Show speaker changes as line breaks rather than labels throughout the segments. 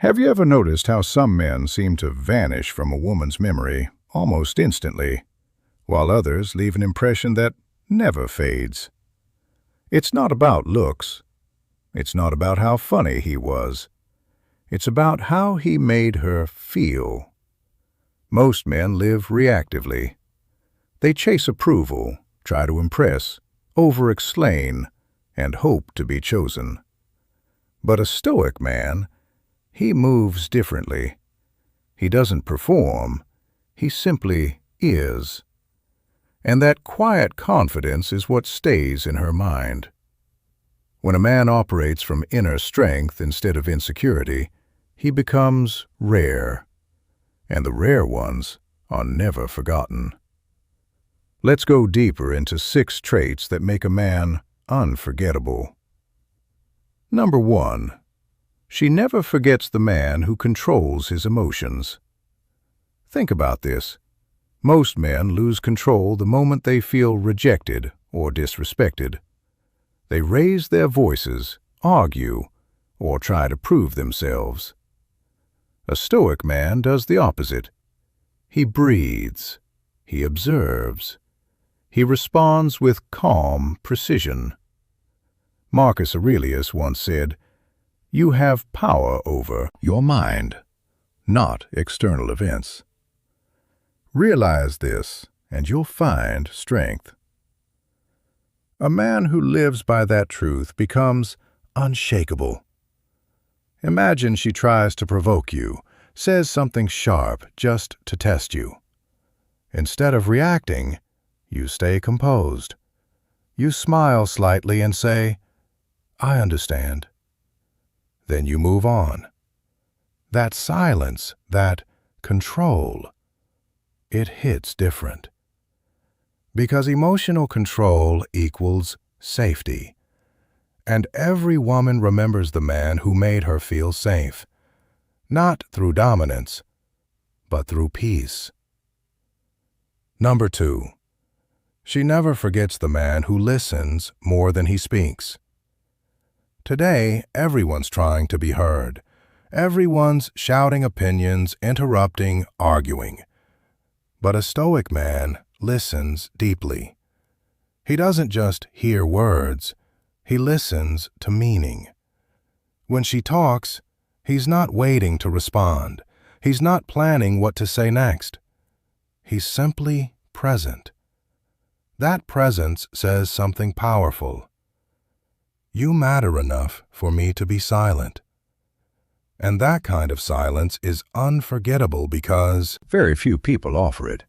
Have you ever noticed how some men seem to vanish from a woman's memory almost instantly, while others leave an impression that never fades? It's not about looks. It's not about how funny he was. It's about how he made her feel. Most men live reactively. They chase approval, try to impress, over-explain, and hope to be chosen. But a Stoic man, he moves differently. He doesn't perform, he simply is. And that quiet confidence is what stays in her mind. When a man operates from inner strength instead of insecurity, he becomes rare, and the rare ones are never forgotten. Let's go deeper into 6 traits that make a man unforgettable. Number 1. She never forgets the man who controls his emotions. Think about this. Most men lose control the moment they feel rejected or disrespected. They raise their voices, argue, or try to prove themselves. A Stoic man does the opposite. He breathes. He observes. He responds with calm precision. Marcus Aurelius once said, "You have power over your mind, not external events." Realize this, and you'll find strength. A man who lives by that truth becomes unshakable. Imagine she tries to provoke you, says something sharp just to test you. Instead of reacting, you stay composed. You smile slightly and say, "I understand." Then you move on. That silence, that control, it hits different. Because emotional control equals safety. And every woman remembers the man who made her feel safe, not through dominance, but through peace. Number 2. She never forgets the man who listens more than he speaks. Today, everyone's trying to be heard. Everyone's shouting opinions, interrupting, arguing. But a Stoic man listens deeply. He doesn't just hear words, he listens to meaning. When she talks, he's not waiting to respond. He's not planning what to say next. He's simply present. That presence says something powerful. You matter enough for me to be silent. And that kind of silence is unforgettable because very few people offer it.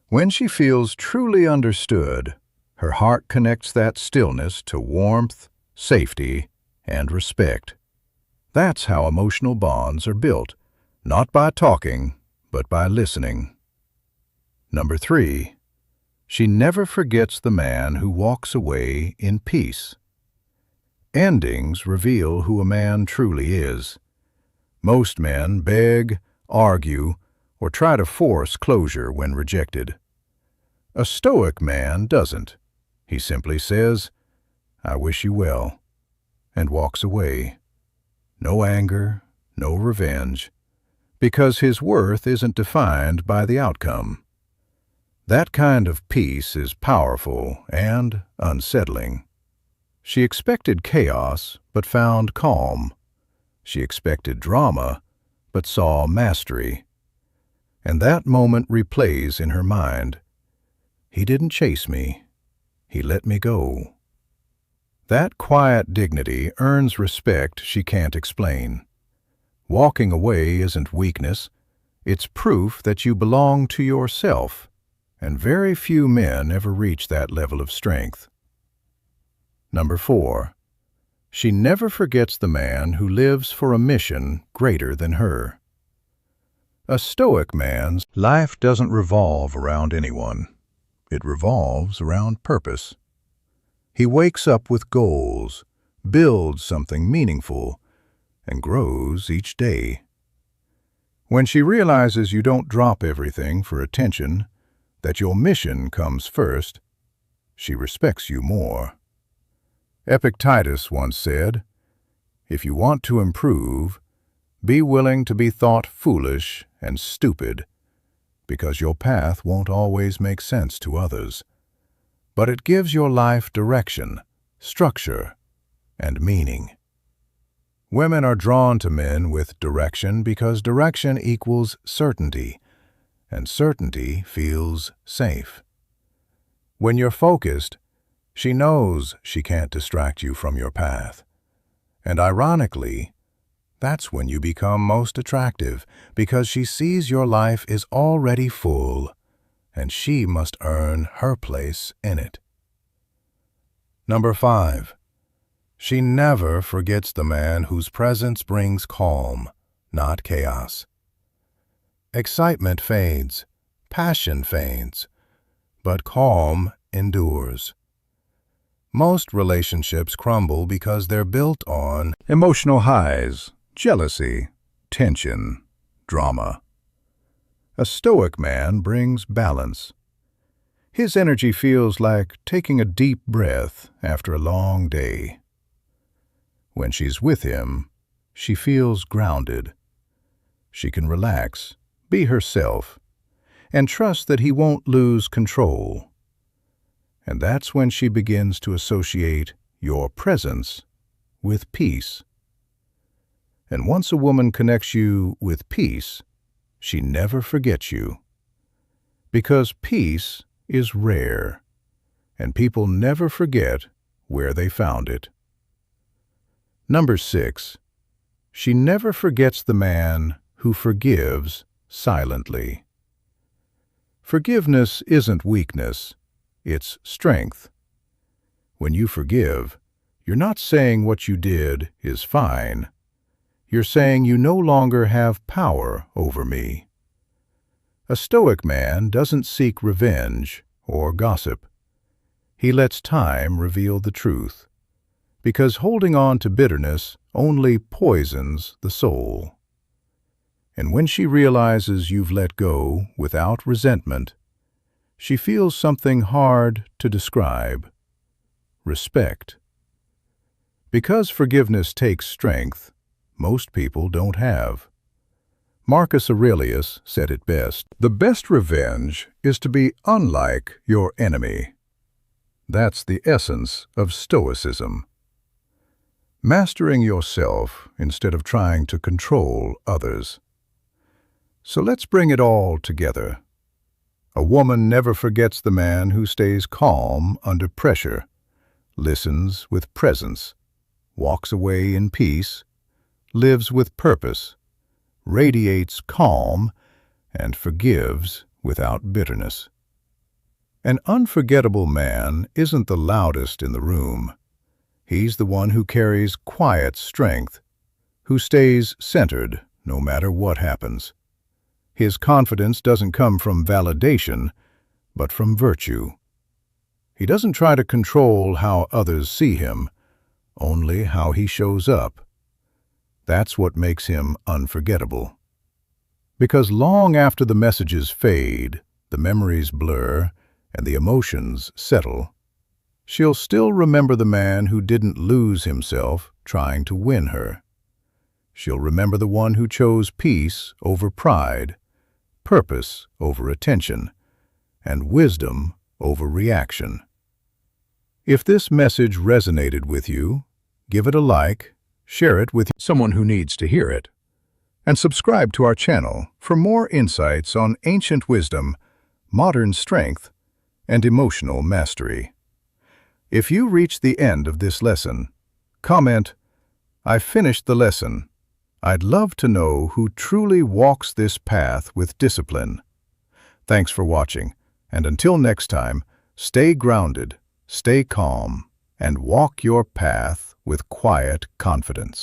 When she feels truly understood, her heart connects that stillness to warmth, safety, and respect. That's how emotional bonds are built, not by talking, but by listening. Number 3. She never forgets the man who walks away in peace. Endings reveal who a man truly is. Most men beg, argue, or try to force closure when rejected. A Stoic man doesn't. He simply says, "I wish you well," and walks away. No anger, no revenge, because his worth isn't defined by the outcome. That kind of peace is powerful and unsettling. She expected chaos, but found calm. She expected drama, but saw mastery. And that moment replays in her mind. He didn't chase me. He let me go. That quiet dignity earns respect she can't explain. Walking away isn't weakness. It's proof that you belong to yourself, and very few men ever reach that level of strength. Number 4. She never forgets the man who lives for a mission greater than her. A Stoic man's life doesn't revolve around anyone. It revolves around purpose. He wakes up with goals, builds something meaningful, and grows each day. When she realizes you don't drop everything for attention, that your mission comes first, she respects you more. Epictetus once said, "If you want to improve, Be willing to be thought foolish and stupid, because your path won't always make sense to others. But it gives your life direction, structure, and meaning. Women are drawn to men with direction because direction equals certainty, and certainty feels safe. When you're focused, she knows she can't distract you from your path. And ironically, that's when you become most attractive, because she sees your life is already full, and she must earn her place in it. Number 5. She never forgets the man whose presence brings calm, not chaos. Excitement fades, passion fades, but calm endures. Most relationships crumble because they're built on emotional highs, jealousy, tension, drama. A Stoic man brings balance. His energy feels like taking a deep breath after a long day. When she's with him, she feels grounded. She can relax, be herself, and trust that he won't lose control. And that's when she begins to associate your presence with peace. And once a woman connects you with peace, she never forgets you. Because peace is rare, and people never forget where they found it. Number 6. She never forgets the man who forgives silently. Forgiveness isn't weakness, it's strength. When you forgive, you're not saying what you did is fine. You're saying you no longer have power over me. A Stoic man doesn't seek revenge or gossip. He lets time reveal the truth, because holding on to bitterness only poisons the soul. And when she realizes you've let go without resentment, she feels something hard to describe: respect. Because forgiveness takes strength, most people don't have. Marcus Aurelius said it best: "The best revenge is to be unlike your enemy." That's the essence of Stoicism. Mastering yourself instead of trying to control others. So let's bring it all together. A woman never forgets the man who stays calm under pressure, listens with presence, walks away in peace, lives with purpose, radiates calm, and forgives without bitterness. An unforgettable man isn't the loudest in the room. He's the one who carries quiet strength, who stays centered no matter what happens. His confidence doesn't come from validation, but from virtue. He doesn't try to control how others see him, only how he shows up. That's what makes him unforgettable. Because long after the messages fade, the memories blur, and the emotions settle, she'll still remember the man who didn't lose himself trying to win her. She'll remember the one who chose peace over pride, purpose over attention, and wisdom over reaction. If this message resonated with you, give it a like, share it with someone who needs to hear it, and subscribe to our channel for more insights on ancient wisdom, modern strength, and emotional mastery. If you reach the end of this lesson, comment, "I finished the lesson." I'd love to know who truly walks this path with discipline. Thanks for watching, and until next time, stay grounded, stay calm, and walk your path with quiet confidence.